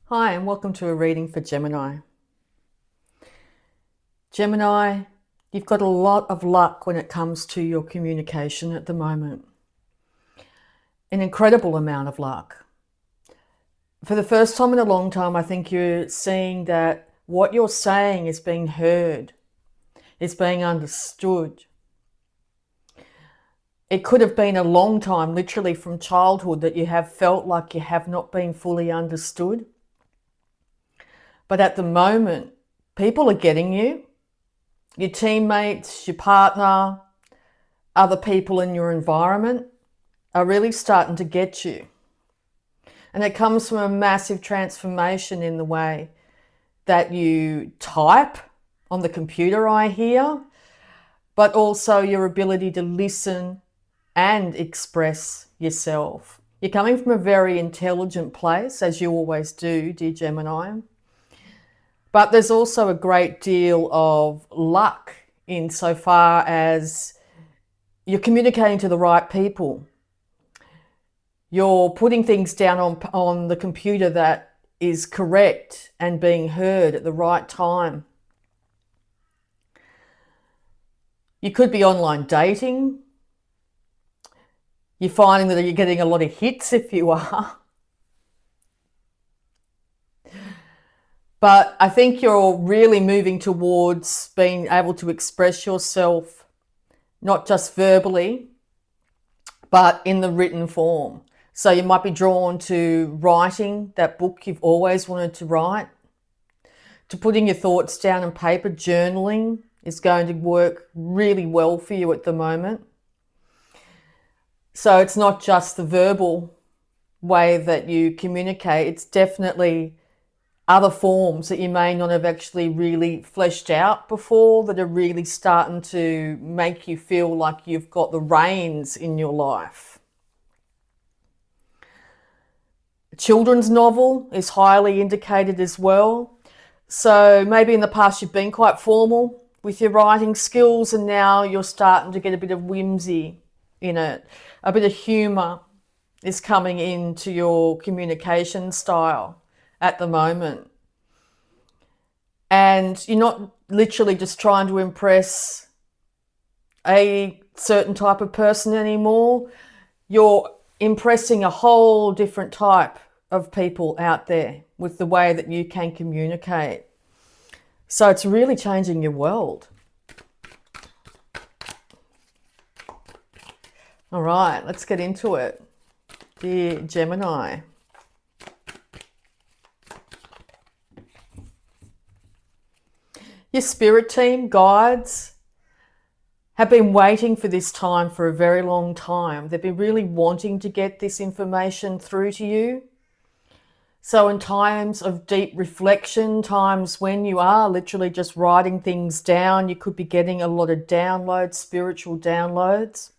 Hi, and welcome to a reading for Gemini. Gemini, you've got a lot of luck when it comes to your communication at the moment. An incredible amount of luck. For the first time in a long time, I think you're seeing that what you're saying is being heard, it's being understood. It could have been a long time, literally from childhood, that you have felt like you have not been fully understood. But at the moment, people are getting you. Your teammates, your partner, other people in your environment are really starting to get you. And it comes from a massive transformation in the way that you type on the computer, I hear, but also your ability to listen and express yourself. You're coming from a very intelligent place, as you always do, dear Gemini. But there's also a great deal of luck insofar as you're communicating to the right people. You're putting things down on the computer that is correct and being heard at the right time. You could be online dating. You're finding that you're getting a lot of hits if you are. But I think you're really moving towards being able to express yourself, not just verbally, but in the written form. So you might be drawn to writing that book you've always wanted to write, to putting your thoughts down on paper. Journaling is going to work really well for you at the moment. So it's not just the verbal way that you communicate, it's definitely other forms that you may not have actually really fleshed out before that are really starting to make you feel like you've got the reins in your life. A children's novel is highly indicated as well. So maybe in the past you've been quite formal with your writing skills, and now you're starting to get a bit of whimsy in it. A bit of humour is coming into your communication style at the moment. And you're not literally just trying to impress a certain type of person anymore. You're impressing a whole different type of people out there with the way that you can communicate. So it's really changing your world. All right, let's get into it. Dear Gemini. Your spirit team, guides, have been waiting for this time for a very long time. They've been really wanting to get this information through to you. So in times of deep reflection, times when you are literally just writing things down, you could be getting a lot of downloads, spiritual downloads.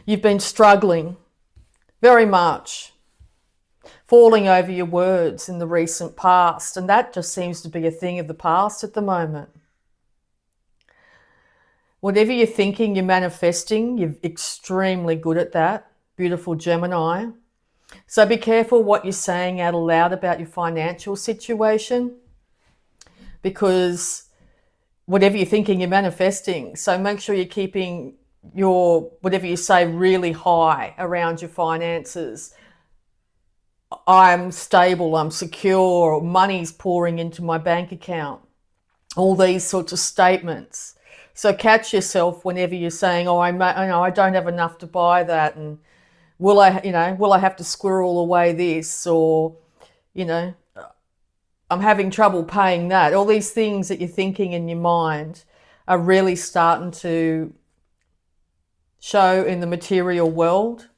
You've been struggling very much, falling over your words in the recent past, and that just seems to be a thing of the past at the moment. Whatever you're thinking, you're manifesting. You're extremely good at that, beautiful Gemini. So be careful what you're saying out loud about your financial situation, because whatever you're thinking, you're manifesting. So make sure you're keeping your whatever you say really high around your finances. I'm stable, I'm secure, money's pouring into my bank account. All these sorts of statements. So catch yourself whenever you're saying, "Oh, I don't have enough to buy that," and will I have to squirrel away this, or I'm having trouble paying that. All these things that you're thinking in your mind are really starting to show in the material world.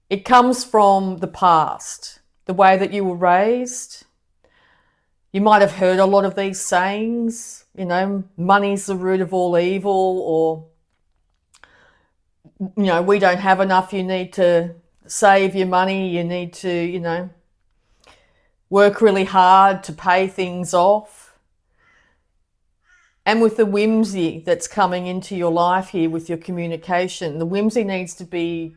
It comes from the past, the way that you were raised. You might have heard a lot of these sayings, money's the root of all evil, or, we don't have enough, you need to save your money, you need to, work really hard to pay things off. And with the whimsy that's coming into your life here with your communication, the whimsy needs to be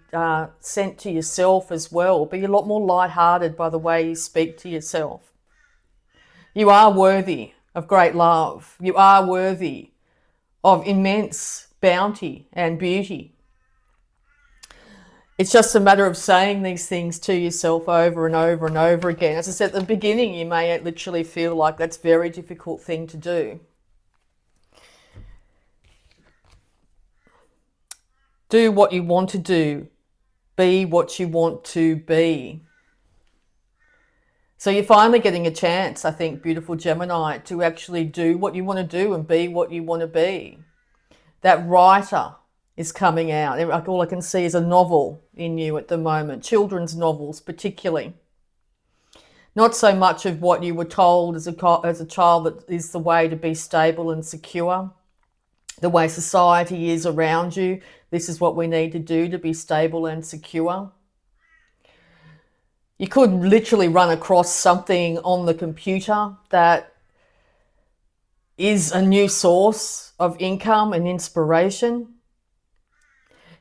sent to yourself as well. Be a lot more lighthearted by the way you speak to yourself. You are worthy of great love. You are worthy of immense bounty and beauty. It's just a matter of saying these things to yourself over and over and over again. As I said at the beginning, you may literally feel like that's a very difficult thing to do. Do what you want to do. Be what you want to be. So you're finally getting a chance, I think, beautiful Gemini, to actually do what you want to do and be what you want to be. That writer is coming out. All I can see is a novel in you at the moment, children's novels particularly. Not so much of what you were told as a child that is the way to be stable and secure, the way society is around you. This is what we need to do to be stable and secure. You could literally run across something on the computer that is a new source of income and inspiration.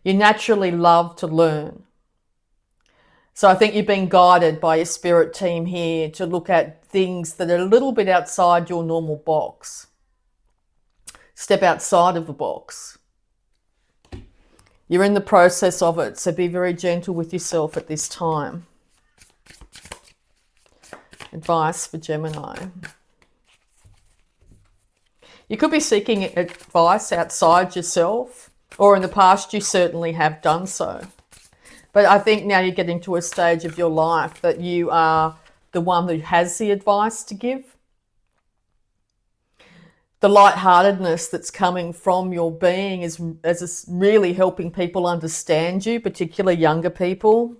You naturally love to learn. So I think you've been guided by your spirit team here to look at things that are a little bit outside your normal box. Step outside of the box. You're in the process of it, so be very gentle with yourself at this time. Advice for Gemini. You could be seeking advice outside yourself, or in the past you certainly have done so. But I think now you're getting to a stage of your life that you are the one who has the advice to give. The lightheartedness that's coming from your being is really helping people understand you, particularly younger people.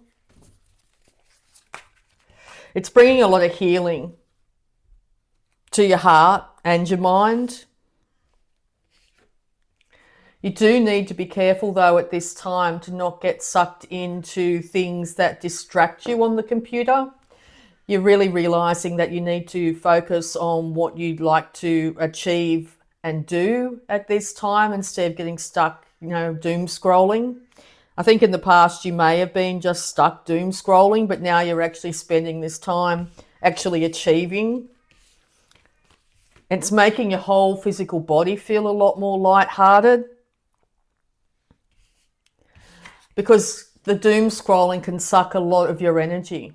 It's bringing a lot of healing to your heart and your mind. You do need to be careful, though, at this time to not get sucked into things that distract you on the computer. You're really realizing that you need to focus on what you'd like to achieve and do at this time instead of getting stuck, doom scrolling. I think in the past you may have been just stuck doom scrolling, but now you're actually spending this time actually achieving. It's making your whole physical body feel a lot more lighthearted, because the doom scrolling can suck a lot of your energy.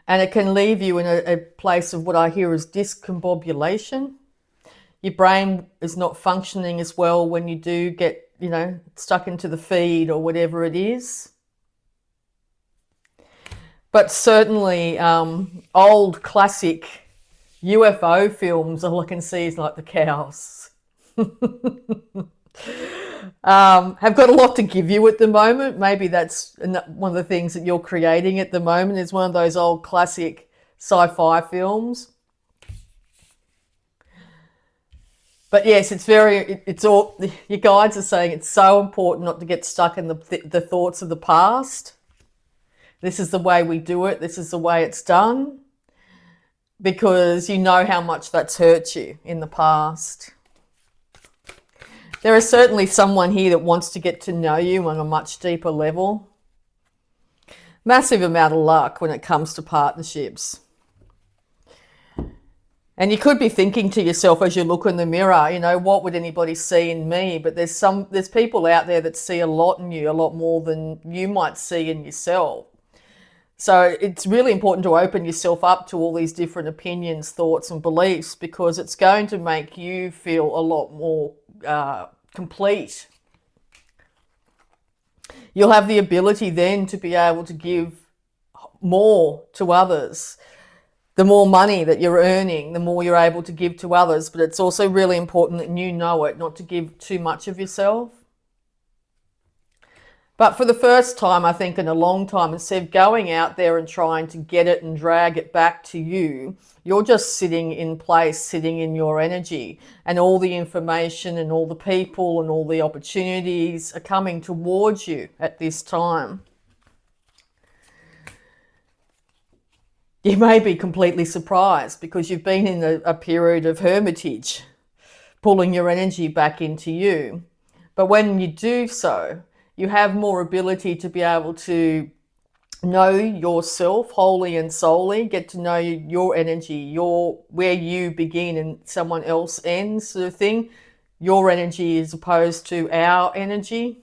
And it can leave you in a place of what I hear is discombobulation. Your brain is not functioning as well when you do get, stuck into the feed or whatever it is. But certainly old classic UFO films, all I can see is like the cows. Have got a lot to give you at the moment. Maybe that's one of the things that you're creating at the moment, is one of those old classic sci-fi films. But yes, it's all, your guides are saying it's so important not to get stuck in the thoughts of the past. This is the way we do it. This is the way it's done. Because you know how much that's hurt you in the past. There is certainly someone here that wants to get to know you on a much deeper level. Massive amount of luck when it comes to partnerships. And you could be thinking to yourself as you look in the mirror, what would anybody see in me? But there's people out there that see a lot in you, a lot more than you might see in yourself. So it's really important to open yourself up to all these different opinions, thoughts and beliefs, because it's going to make you feel a lot more complete. You'll have the ability then to be able to give more to others. The more money that you're earning, the more you're able to give to others. But it's also really important that you know it, not to give too much of yourself. But for the first time, I think in a long time, instead of going out there and trying to get it and drag it back to you, you're just sitting in place, sitting in your energy, and all the information and all the people and all the opportunities are coming towards you at this time. You may be completely surprised because you've been in a period of hermitage, pulling your energy back into you. But when you do so, you have more ability to be able to know yourself wholly and solely, get to know your energy, where you begin and someone else ends, sort of thing. Your energy as opposed to our energy.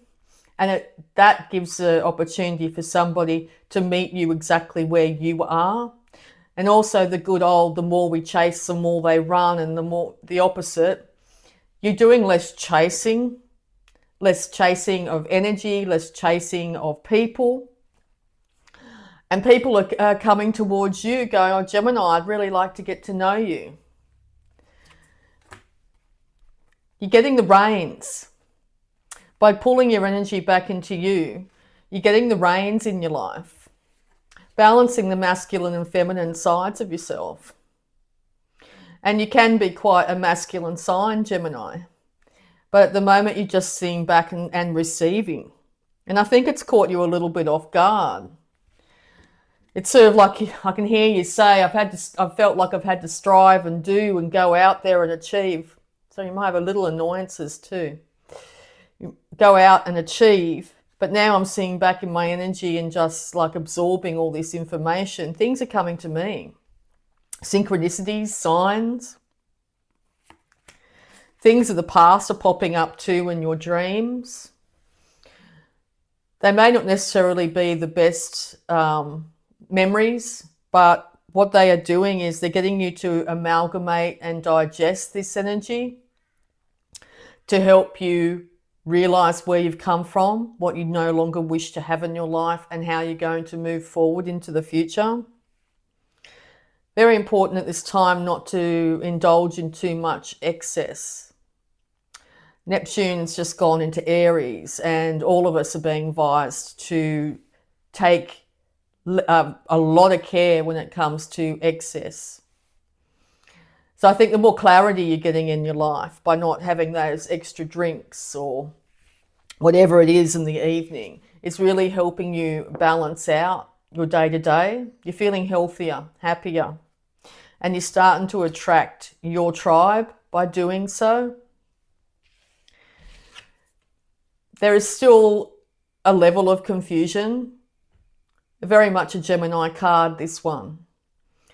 And that gives the opportunity for somebody to meet you exactly where you are. And also the good old, the more we chase, the more they run, and the opposite. You're doing less chasing of energy, less chasing of people. And people are coming towards you going, oh, Gemini, I'd really like to get to know you. You're getting the reins. By pulling your energy back into you, you're getting the reins in your life. Balancing the masculine and feminine sides of yourself. And you can be quite a masculine sign, Gemini. But at the moment, you're just sitting back and receiving. And I think it's caught you a little bit off guard. It's sort of like I can hear you say, I've felt like I've had to strive and do and go out there and achieve. So you might have a little annoyances too. You go out and achieve, but now I'm seeing back in my energy and just like absorbing all this information. Things are coming to me. Synchronicities, signs. Things of the past are popping up too in your dreams. They may not necessarily be the best memories, but what they are doing is they're getting you to amalgamate and digest this energy to help you realize where you've come from, what you no longer wish to have in your life, and how you're going to move forward into the future. Very important at this time not to indulge in too much excess. Neptune's just gone into Aries, and all of us are being advised to take a lot of care when it comes to excess. So I think the more clarity you're getting in your life by not having those extra drinks or whatever it is in the evening, it's really helping you balance out your day-to-day. You're feeling healthier, happier, and you're starting to attract your tribe by doing so. There is still a level of confusion. Very much a Gemini card, this one.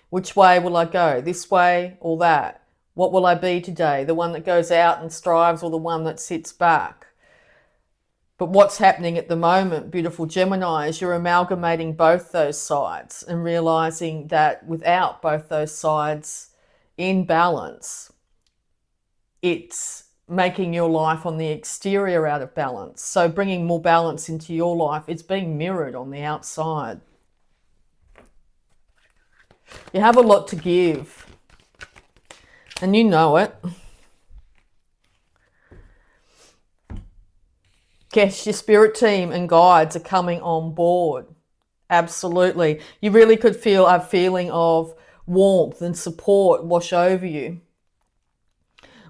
Which way will I go? This way or that? What will I be today? The one that goes out and strives or the one that sits back? But what's happening at the moment, beautiful Gemini, is you're amalgamating both those sides and realizing that without both those sides in balance, it's making your life on the exterior out of balance. So bringing more balance into your life, it's being mirrored on the outside. You have a lot to give, and you know it. Guess your spirit team and guides are coming on board. Absolutely. You really could feel a feeling of warmth and support wash over you,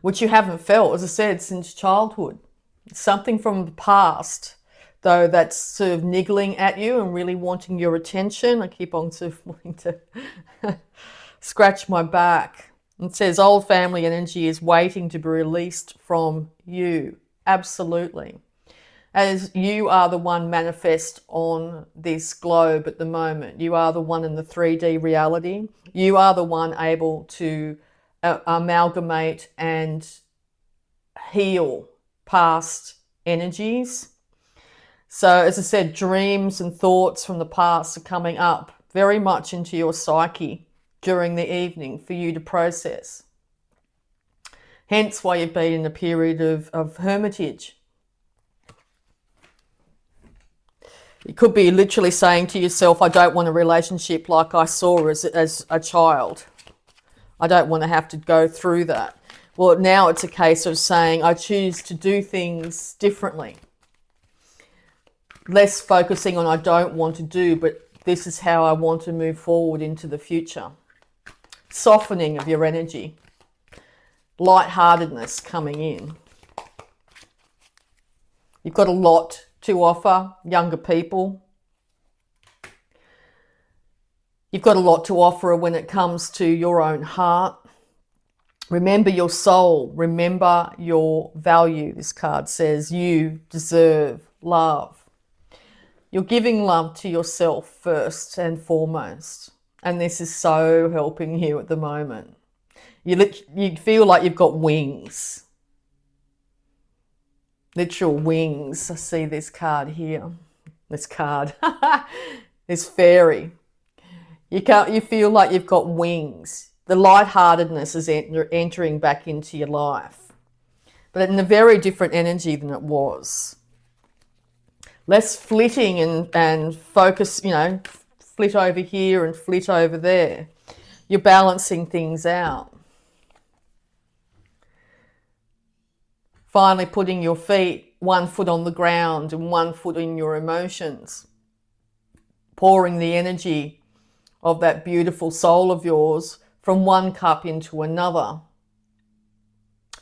which you haven't felt, as I said, since childhood. It's something from the past, though, that's sort of niggling at you and really wanting your attention. I keep on sort of wanting to scratch my back. It says old family energy is waiting to be released from you. Absolutely. As you are the one manifest on this globe at the moment. You are the one in the 3D reality. You are the one able to amalgamate and heal past energies. So as I said, dreams and thoughts from the past are coming up very much into your psyche during the evening for you to process. Hence why you've been in a period of hermitage. You could be literally saying to yourself, I don't want a relationship like I saw as a child. I don't want to have to go through that. Well, now it's a case of saying, I choose to do things differently. Less focusing on I don't want to do, but this is how I want to move forward into the future. Softening of your energy. Lightheartedness coming in. You've got a lot to offer younger people. You've got a lot to offer when it comes to your own heart. Remember your soul. Remember your value. This card says you deserve love. You're giving love to yourself first and foremost. And this is so helping you at the moment. You feel like you've got wings. Literal wings. I see this card here. This card. This fairy. You feel like you've got wings. The lightheartedness is entering back into your life. But in a very different energy than it was. Less flitting and focus, flit over here and flit over there. You're balancing things out. Finally putting your feet, one foot on the ground and one foot in your emotions. Pouring the energy of that beautiful soul of yours from one cup into another.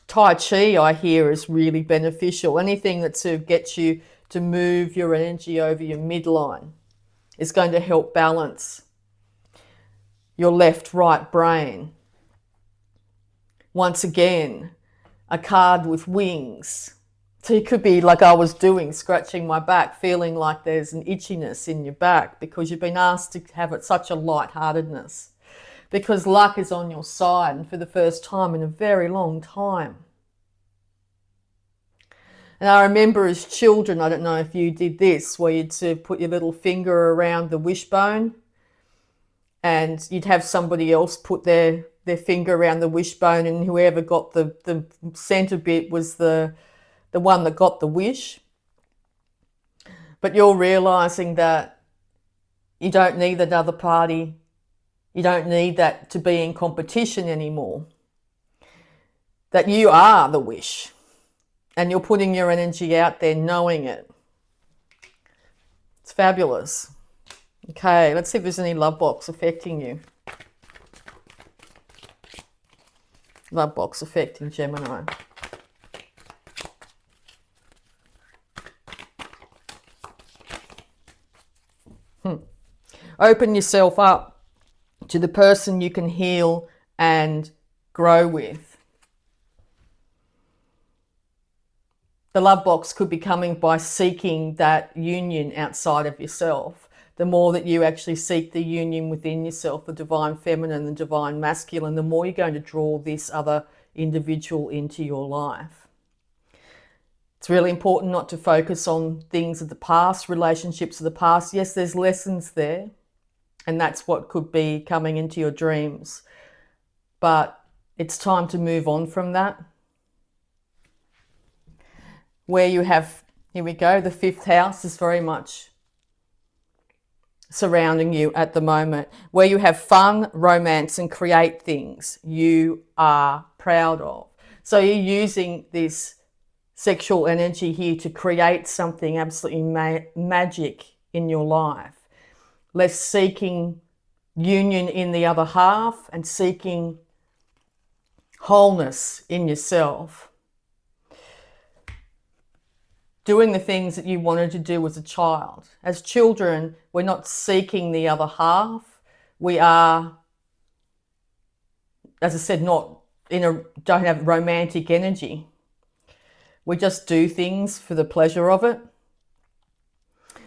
Tai Chi, I hear, is really beneficial. Anything that sort of gets you to move your energy over your midline is going to help balance your left-right brain. Once again, a card with wings. So you could be like I was doing, scratching my back, feeling like there's an itchiness in your back because you've been asked to have it such a lightheartedness. Because luck is on your side, and for the first time in a very long time. And I remember as children, I don't know if you did this, where you'd sort of put your little finger around the wishbone and you'd have somebody else put their finger around the wishbone, and whoever got the centre bit was the one that got the wish. But you're realising that you don't need that other party. You don't need that to be in competition anymore. That you are the wish. And you're putting your energy out there knowing it. It's fabulous. Okay, let's see if there's any love box affecting you. Love box affecting Gemini. Open yourself up to the person you can heal and grow with. The love box could be coming by seeking that union outside of yourself. The more that you actually seek the union within yourself, the divine feminine, the divine masculine, the more you're going to draw this other individual into your life. It's really important not to focus on things of the past, relationships of the past. Yes, there's lessons there, and that's what could be coming into your dreams. But it's time to move on from that. Where you have, here we go, the 5th house is very much surrounding you at the moment. Where you have fun, romance and create things you are proud of. So you're using this sexual energy here to create something absolutely magic in your life. Less seeking union in the other half and seeking wholeness in yourself. Doing the things that you wanted to do as a child. As children, we're not seeking the other half. We are, as I said, don't have romantic energy. We just do things for the pleasure of it.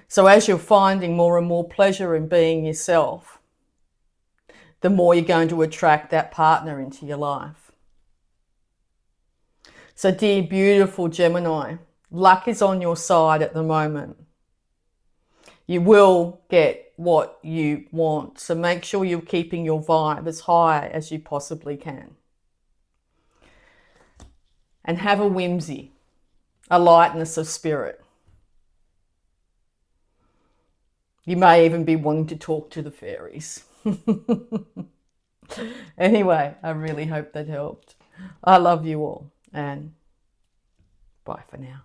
So as you're finding more and more pleasure in being yourself, the more you're going to attract that partner into your life. So dear beautiful Gemini, luck is on your side at the moment. You will get what you want. So make sure you're keeping your vibe as high as you possibly can. And have a whimsy, a lightness of spirit. You may even be wanting to talk to the fairies. Anyway, I really hope that helped. I love you all, and bye for now.